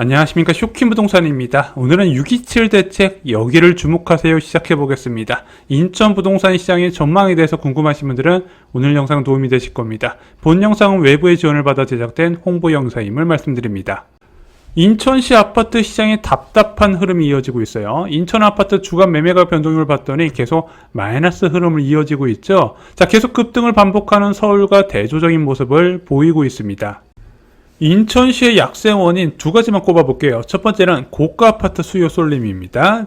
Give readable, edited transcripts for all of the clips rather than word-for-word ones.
안녕하십니까. 쇼킹부동산입니다. 오늘은 627 대책 여기를 주목하세요 시작해 보겠습니다. 인천 부동산 시장의 전망에 대해서 궁금하신 분들은 오늘 영상 도움이 되실 겁니다. 본 영상은 외부의 지원을 받아 제작된 홍보 영상임을 말씀드립니다. 인천시 아파트 시장의 답답한 흐름이 이어지고 있어요. 인천 아파트 주간 매매가 변동률을 봤더니 계속 마이너스 흐름을 이어지고 있죠. 계속 급등을 반복하는 서울과 대조적인 모습을 보이고 있습니다. 인천시의 약세 원인 두 가지만 꼽아볼게요. 첫 번째는 고가 아파트 수요 쏠림입니다.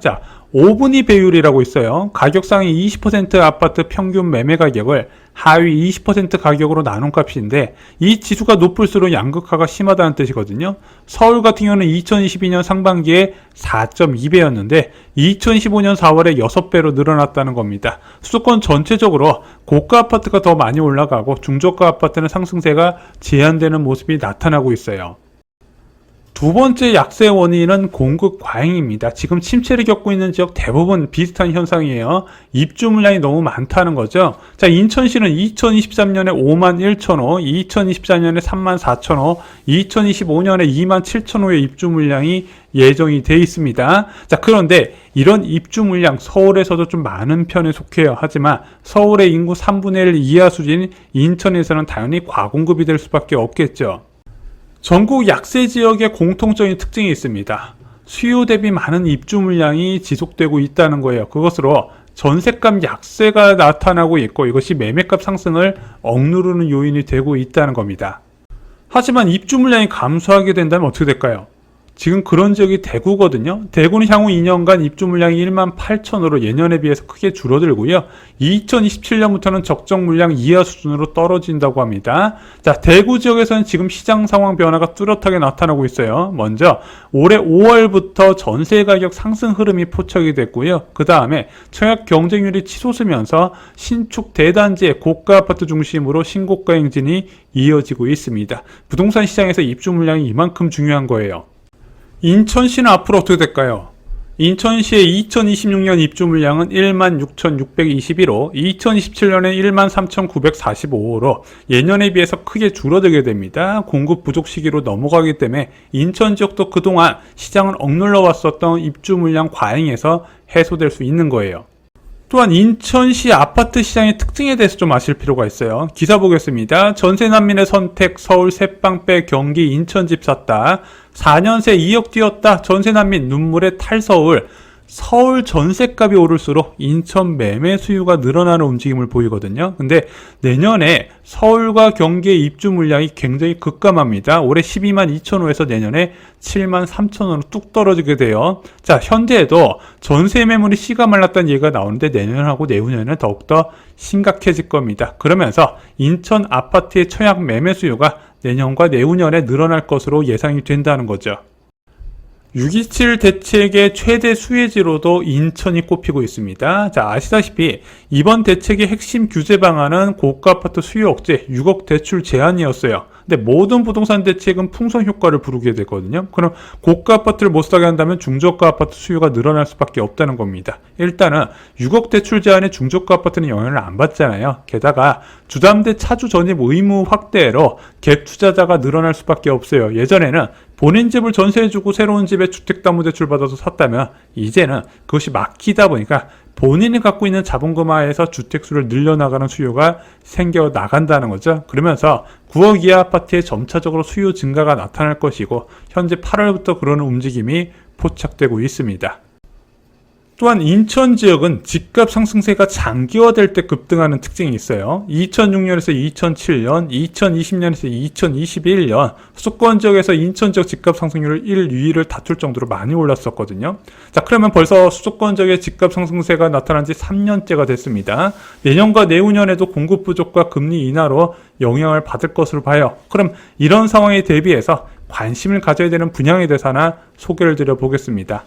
5분위 배율이라고 있어요. 가격 상위 20% 아파트 평균 매매 가격을 하위 20% 가격으로 나눈 값인데 이 지수가 높을수록 양극화가 심하다는 뜻이거든요. 서울 같은 경우는 2022년 상반기에 4.2배였는데 2015년 4월에 6배로 늘어났다는 겁니다. 수도권 전체적으로 고가 아파트가 더 많이 올라가고 중저가 아파트는 상승세가 제한되는 모습이 나타나고 있어요. 두 번째 약세 원인은 공급 과잉입니다. 지금 침체를 겪고 있는 지역 대부분 비슷한 현상이에요. 입주 물량이 너무 많다는 거죠. 인천시는 2023년에 5만 1천 호, 2024년에 3만 4천 호, 2025년에 2만 7천 호의 입주 물량이 예정이 돼 있습니다. 그런데 이런 입주 물량 서울에서도 좀 많은 편에 속해요. 하지만 서울의 인구 3분의 1 이하 수준인 인천에서는 당연히 과공급이 될 수밖에 없겠죠. 전국 약세 지역의 공통적인 특징이 있습니다. 수요 대비 많은 입주 물량이 지속되고 있다는 거예요. 그것으로 전셋값 약세가 나타나고 있고 이것이 매매값 상승을 억누르는 요인이 되고 있다는 겁니다. 하지만 입주 물량이 감소하게 된다면 어떻게 될까요? 지금 그런 지역이 대구거든요. 대구는 향후 2년간 입주 물량이 1만 8천으로 예년에 비해서 크게 줄어들고요. 2027년부터는 적정 물량 이하 수준으로 떨어진다고 합니다. 대구 지역에서는 지금 시장 상황 변화가 뚜렷하게 나타나고 있어요. 먼저 올해 5월부터 전세 가격 상승 흐름이 포착이 됐고요. 그 다음에 청약 경쟁률이 치솟으면서 신축 대단지의 고가 아파트 중심으로 신고가 행진이 이어지고 있습니다. 부동산 시장에서 입주 물량이 이만큼 중요한 거예요. 인천시는 앞으로 어떻게 될까요? 인천시의 2026년 입주 물량은 16,621호, 2027년에 13,945호로 예년에 비해서 크게 줄어들게 됩니다. 공급 부족 시기로 넘어가기 때문에 인천 지역도 그동안 시장을 억눌러 왔었던 입주 물량 과잉에서 해소될 수 있는 거예요. 또한 인천시 아파트 시장의 특징에 대해서 좀 아실 필요가 있어요. 기사 보겠습니다. 전세 난민의 선택, 서울 새빵빼 경기 인천 집 샀다. 4년 새 2억 뛰었다. 전세 난민 눈물의 탈서울. 서울 전세값이 오를수록 인천 매매 수요가 늘어나는 움직임을 보이거든요. 근데 내년에 서울과 경기의 입주 물량이 굉장히 급감합니다. 올해 12만 2천 호에서 내년에 7만 3천 호로 뚝 떨어지게 돼요. 현재에도 전세 매물이 씨가 말랐다는 얘기가 나오는데 내년하고 내후년에는 더욱더 심각해질 겁니다. 그러면서 인천 아파트의 청약 매매 수요가 내년과 내후년에 늘어날 것으로 예상이 된다는 거죠. 627 대책의 최대 수혜지로도 인천이 꼽히고 있습니다. 아시다시피 이번 대책의 핵심 규제 방안은 고가 아파트 수요 억제 6억 대출 제한이었어요. 근데 모든 부동산 대책은 풍선 효과를 부르게 되거든요. 그럼 고가 아파트를 못 사게 한다면 중저가 아파트 수요가 늘어날 수밖에 없다는 겁니다. 일단은 6억 대출 제한에 중저가 아파트는 영향을 안 받잖아요. 게다가 주담대 차주 전입 의무 확대로 갭 투자자가 늘어날 수밖에 없어요. 예전에는 본인 집을 전세해주고 새로운 집에 주택담보대출 받아서 샀다면 이제는 그것이 막히다 보니까 본인이 갖고 있는 자본금화에서 주택수를 늘려나가는 수요가 생겨나간다는 거죠. 그러면서 9억 이하 아파트에 점차적으로 수요 증가가 나타날 것이고 현재 8월부터 그런 움직임이 포착되고 있습니다. 또한 인천 지역은 집값 상승세가 장기화될 때 급등하는 특징이 있어요. 2006년에서 2007년, 2020년에서 2021년 수도권 지역에서 인천 지역 집값 상승률을 1, 2위를 다툴 정도로 많이 올랐었거든요. 그러면 벌써 수도권 지역의 집값 상승세가 나타난 지 3년째가 됐습니다. 내년과 내후년에도 공급 부족과 금리 인하로 영향을 받을 것으로 봐요. 그럼 이런 상황에 대비해서 관심을 가져야 되는 분양에 대해서 하나 소개를 드려보겠습니다.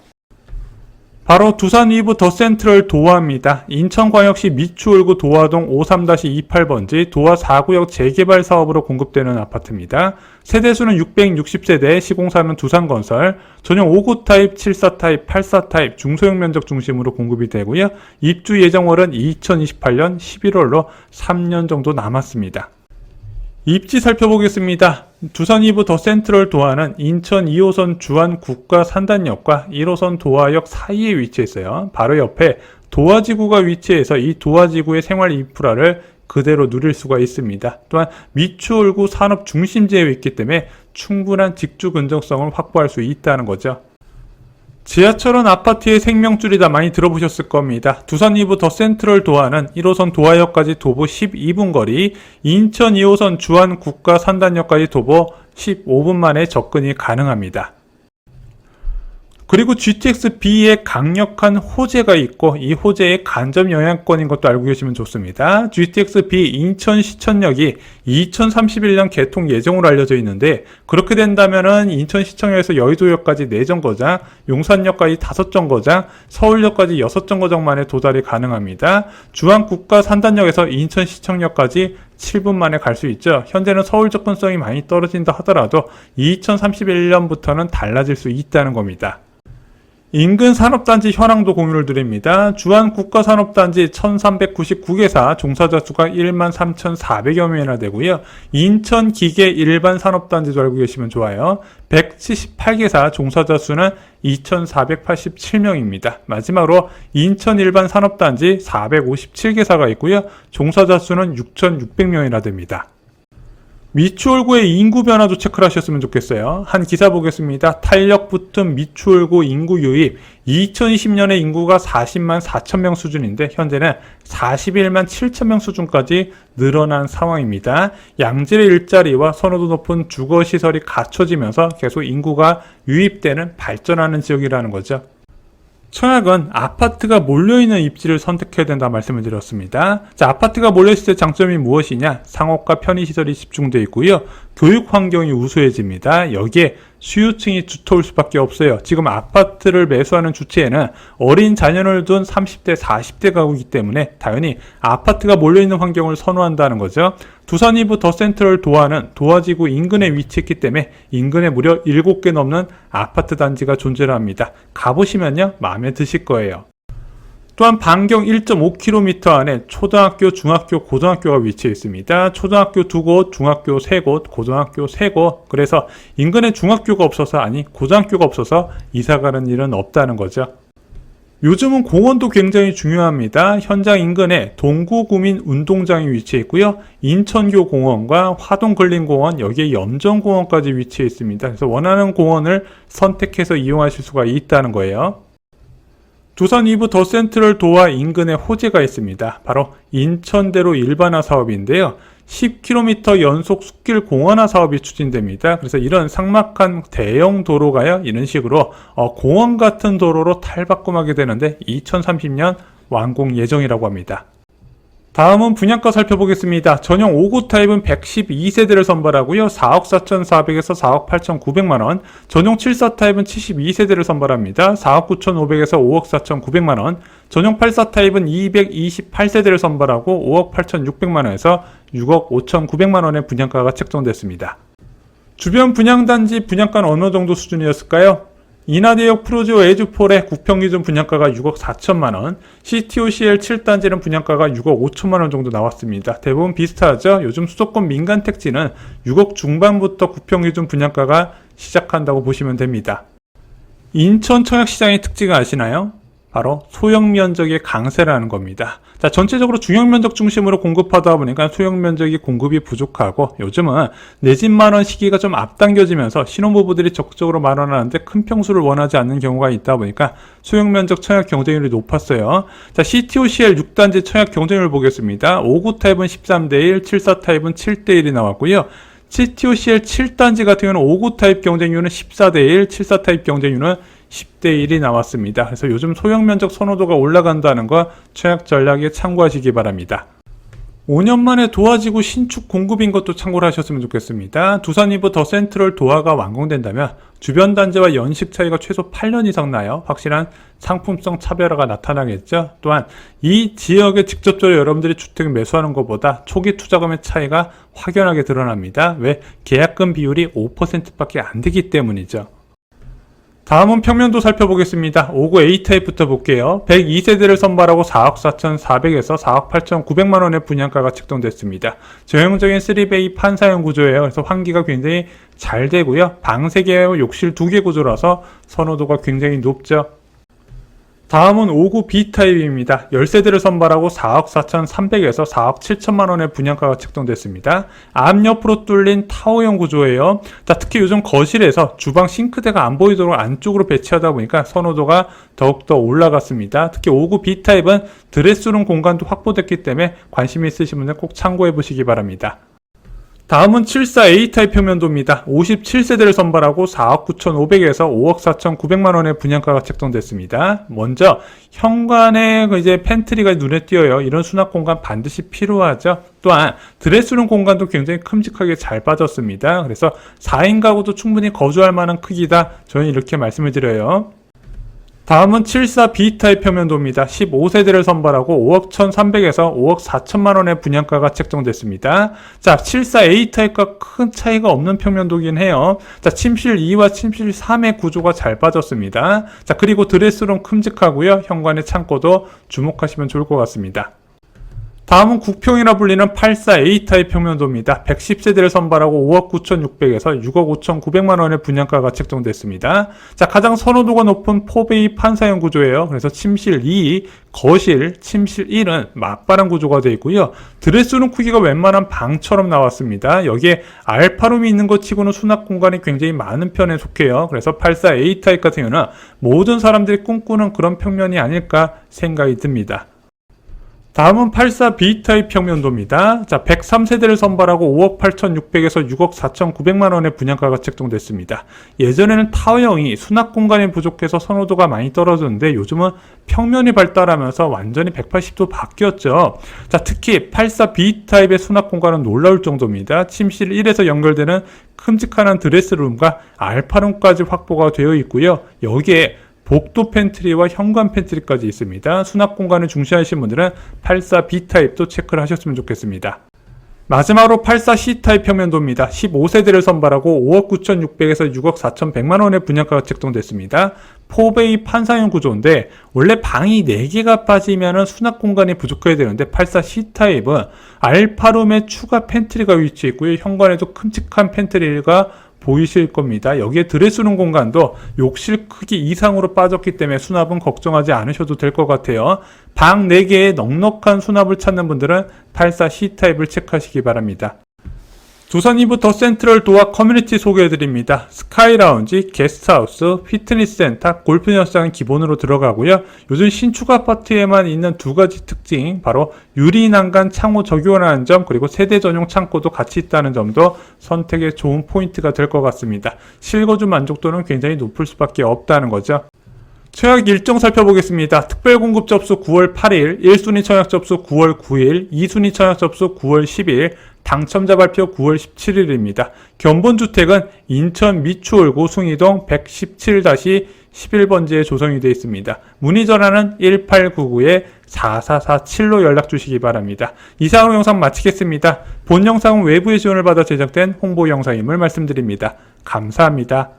바로 두산 위브 더 센트럴 도화입니다. 인천광역시 미추홀구 도화동 53-28번지 도화 4구역 재개발 사업으로 공급되는 아파트입니다. 세대수는 660세대, 시공사는 두산건설, 전용 5구 타입, 74 타입, 84 타입 중소형 면적 중심으로 공급이 되고요. 입주 예정월은 2028년 11월로 3년 정도 남았습니다. 입지 살펴보겠습니다. 두산 이브 더 센트럴 도화는 인천 2호선 주안 국가 산단역과 1호선 도화역 사이에 위치했어요. 바로 옆에 도화지구가 위치해서 이 도화지구의 생활 인프라를 그대로 누릴 수가 있습니다. 또한 미추홀구 산업 중심지에 있기 때문에 충분한 직주 근접성을 확보할 수 있다는 거죠. 지하철은 아파트의 생명줄이다 많이 들어보셨을 겁니다. 두산 이브 더 센트럴 도화는 1호선 도화역까지 도보 12분 거리, 인천 2호선 주안 국가 산단역까지 도보 15분 만에 접근이 가능합니다. 그리고 GTX-B에 강력한 호재가 있고 이 호재의 간접 영향권인 것도 알고 계시면 좋습니다. GTX-B 인천시청역이 2031년 개통 예정으로 알려져 있는데 그렇게 된다면은 인천시청역에서 여의도역까지 4정거장, 용산역까지 5정거장, 서울역까지 6정거장 만에 도달이 가능합니다. 주안국가 산단역에서 인천시청역까지 7분 만에 갈 수 있죠. 현재는 서울 접근성이 많이 떨어진다 하더라도 2031년부터는 달라질 수 있다는 겁니다. 인근 산업단지 현황도 공유를 드립니다. 주안 국가산업단지 1399개사 종사자 수가 13,400여 명이나 되고요. 인천 기계 일반 산업단지도 알고 계시면 좋아요. 178개사 종사자 수는 2,487명입니다. 마지막으로 인천 일반 산업단지 457개사가 있고요. 종사자 수는 6,600명이나 됩니다. 미추홀구의 인구 변화도 체크를 하셨으면 좋겠어요. 한 기사 보겠습니다. 탄력 붙은 미추홀구 인구 유입 2020년에 인구가 40만 4천 명 수준인데 현재는 41만 7천 명 수준까지 늘어난 상황입니다. 양질의 일자리와 선호도 높은 주거시설이 갖춰지면서 계속 인구가 유입되는 발전하는 지역이라는 거죠. 청약은 아파트가 몰려있는 입지를 선택해야 된다 말씀을 드렸습니다. 자, 아파트가 몰려있을 때 장점이 무엇이냐? 상업과 편의시설이 집중되어 있고요. 교육 환경이 우수해집니다. 여기에 수요층이 두터울 수밖에 없어요. 지금 아파트를 매수하는 주체에는 어린 자녀를 둔 30대, 40대 가구이기 때문에 당연히 아파트가 몰려있는 환경을 선호한다는 거죠. 두산 이브 더 센트럴 도화는 도화지구 인근에 위치했기 때문에 인근에 무려 7개 넘는 아파트 단지가 존재를 합니다. 가보시면요 마음에 드실 거예요. 또한 반경 1.5km 안에 초등학교, 중학교, 고등학교가 위치해 있습니다. 초등학교 2곳, 중학교 3곳, 고등학교 3곳. 그래서 인근에 중학교가 없어서 아니 고등학교가 없어서 이사가는 일은 없다는 거죠. 요즘은 공원도 굉장히 중요합니다. 현장 인근에 동구구민 운동장이 위치해 있고요. 인천교 공원과 화동근린공원, 여기에 염정공원까지 위치해 있습니다. 그래서 원하는 공원을 선택해서 이용하실 수가 있다는 거예요. 두산 이브 더 센트럴 도화 인근에 호재가 있습니다. 바로 인천대로 일반화 사업인데요. 10km 연속 숲길 공원화 사업이 추진됩니다. 그래서 이런 삭막한 대형 도로가요. 이런 식으로 공원 같은 도로로 탈바꿈하게 되는데 2030년 완공 예정이라고 합니다. 다음은 분양가 살펴보겠습니다. 전용 5구 타입은 112세대를 선발하고요. 4억 4,400에서 4억 8,900만원. 전용 7사 타입은 72세대를 선발합니다. 4억 9,500에서 5억 4,900만원. 전용 8사 타입은 228세대를 선발하고 5억 8,600만원에서 6억 5,900만원의 분양가가 책정됐습니다. 주변 분양단지 분양가는 어느 정도 수준이었을까요? 인하대역 프로지오 에즈폴의 국평기준 분양가가 6억 4천만원, CTOCL 7단지는 분양가가 6억 5천만원 정도 나왔습니다. 대부분 비슷하죠? 요즘 수도권 민간 택지는 6억 중반부터 국평기준 분양가가 시작한다고 보시면 됩니다. 인천 청약시장의 특징을 아시나요? 바로 소형 면적의 강세라는 겁니다. 자, 전체적으로 중형 면적 중심으로 공급하다 보니까 소형 면적이 공급이 부족하고 요즘은 내 집 마련 시기가 좀 앞당겨지면서 신혼부부들이 적극적으로 마련하는데 큰 평수를 원하지 않는 경우가 있다 보니까 소형 면적 청약 경쟁률이 높았어요. 자, CTOCL 6단지 청약 경쟁률 보겠습니다. 5구 타입은 13대1, 74 타입은 7대1이 나왔고요. CTOCL 7단지 같은 경우는 5구 타입 경쟁률은 14대1, 74 타입 경쟁률은 10대1이 나왔습니다. 그래서 요즘 소형 면적 선호도가 올라간다는 거 청약 전략에 참고하시기 바랍니다. 5년 만에 도화지구 신축 공급인 것도 참고를 하셨으면 좋겠습니다. 두산 이브 더 센트럴 도화가 완공된다면 주변 단지와 연식 차이가 최소 8년 이상 나요. 확실한 상품성 차별화가 나타나겠죠. 또한 이 지역에 직접적으로 여러분들이 주택을 매수하는 것보다 초기 투자금의 차이가 확연하게 드러납니다. 왜? 계약금 비율이 5%밖에 안 되기 때문이죠. 다음은 평면도 살펴보겠습니다. 59 A타입부터 볼게요. 102세대를 선발하고 4억 4,400에서 4억 8,900만원의 분양가가 책정됐습니다. 전형적인 3베이 판사형 구조예요. 그래서 환기가 굉장히 잘 되고요. 방 3개, 욕실 2개 구조라서 선호도가 굉장히 높죠. 다음은 59 B타입입니다. 10세대를 선발하고 4억 4,300에서 4억 7천만원의 분양가가 책정됐습니다. 앞 옆으로 뚫린 타워형 구조예요. 자, 특히 요즘 거실에서 주방 싱크대가 안 보이도록 안쪽으로 배치하다 보니까 선호도가 더욱더 올라갔습니다. 특히 59 B타입은 드레스룸 공간도 확보됐기 때문에 관심 있으신 분들 꼭 참고해 보시기 바랍니다. 다음은 74 A타입 평면도입니다. 57세대를 선발하고 4억 9,500에서 5억 4,900만원의 분양가가 책정됐습니다. 먼저 현관에 이제 팬트리가 눈에 띄어요. 이런 수납 공간 반드시 필요하죠. 또한 드레스룸 공간도 굉장히 큼직하게 잘 빠졌습니다. 그래서 4인 가구도 충분히 거주할 만한 크기다. 저는 이렇게 말씀을 드려요. 다음은 74 B타입 평면도입니다. 15세대를 선발하고 5억 1,300에서 5억 4천만원의 분양가가 책정됐습니다. 자, 74 A타입과 큰 차이가 없는 평면도긴 해요. 자, 침실 2와 침실 3의 구조가 잘 빠졌습니다. 자, 그리고 드레스룸 큼직하고요. 현관의 창고도 주목하시면 좋을 것 같습니다. 다음은 국평이라 불리는 84 A타입 평면도입니다. 110세대를 선발하고 5억 9,600에서 6억 5,900만원의 분양가가 책정됐습니다. 자, 가장 선호도가 높은 4베이 판사형 구조예요. 그래서 침실 2, 거실, 침실 1은 맞바람 구조가 되어 있고요. 드레스룸 크기가 웬만한 방처럼 나왔습니다. 여기에 알파룸이 있는 것 치고는 수납 공간이 굉장히 많은 편에 속해요. 그래서 84 A타입 같은 경우는 모든 사람들이 꿈꾸는 그런 평면이 아닐까 생각이 듭니다. 다음은 84 B타입 평면도입니다. 자, 103세대를 선발하고 5억 8,600에서 6억 4,900만원의 분양가가 책정됐습니다. 예전에는 타워형이 수납 공간이 부족해서 선호도가 많이 떨어졌는데 요즘은 평면이 발달하면서 완전히 180도 바뀌었죠. 자, 특히 84 B타입의 수납 공간은 놀라울 정도입니다. 침실 1에서 연결되는 큼직한 드레스룸과 알파룸까지 확보가 되어 있고요. 여기에 복도 팬트리와 현관 팬트리까지 있습니다. 수납 공간을 중시하시는 분들은 84 B타입도 체크를 하셨으면 좋겠습니다. 마지막으로 84 C타입 평면도입니다. 15세대를 선발하고 5억 9,600에서 6억 4,100만원의 분양가가 책정됐습니다. 4베이 판사형 구조인데 원래 방이 4개가 빠지면 수납 공간이 부족해야 되는데 84 C타입은 알파룸에 추가 팬트리가 위치해 있고요. 현관에도 큼직한 팬트리가 보이실 겁니다. 여기에 드레스룸 공간도 욕실 크기 이상으로 빠졌기 때문에 수납은 걱정하지 않으셔도 될 것 같아요. 방 4개에 넉넉한 수납을 찾는 분들은 84 C타입을 체크하시기 바랍니다. 두산 이브 더 센트럴 도어 커뮤니티 소개해드립니다. 스카이 라운지, 게스트하우스, 피트니스 센터, 골프 연습장은 기본으로 들어가고요. 요즘 신축 아파트에만 있는 두 가지 특징, 바로 유리 난간 창호 적용하는 점, 그리고 세대 전용 창고도 같이 있다는 점도 선택의 좋은 포인트가 될 것 같습니다. 실거주 만족도는 굉장히 높을 수밖에 없다는 거죠. 청약 일정 살펴보겠습니다. 특별공급 접수 9월 8일, 1순위 청약 접수 9월 9일, 2순위 청약 접수 9월 10일, 당첨자 발표 9월 17일입니다. 견본주택은 인천 미추홀구 숭이동 117-11번지에 조성이 되어 있습니다. 문의 전화는 1899-4447로 연락 주시기 바랍니다. 이상으로 영상 마치겠습니다. 본 영상은 외부의 지원을 받아 제작된 홍보 영상임을 말씀드립니다. 감사합니다.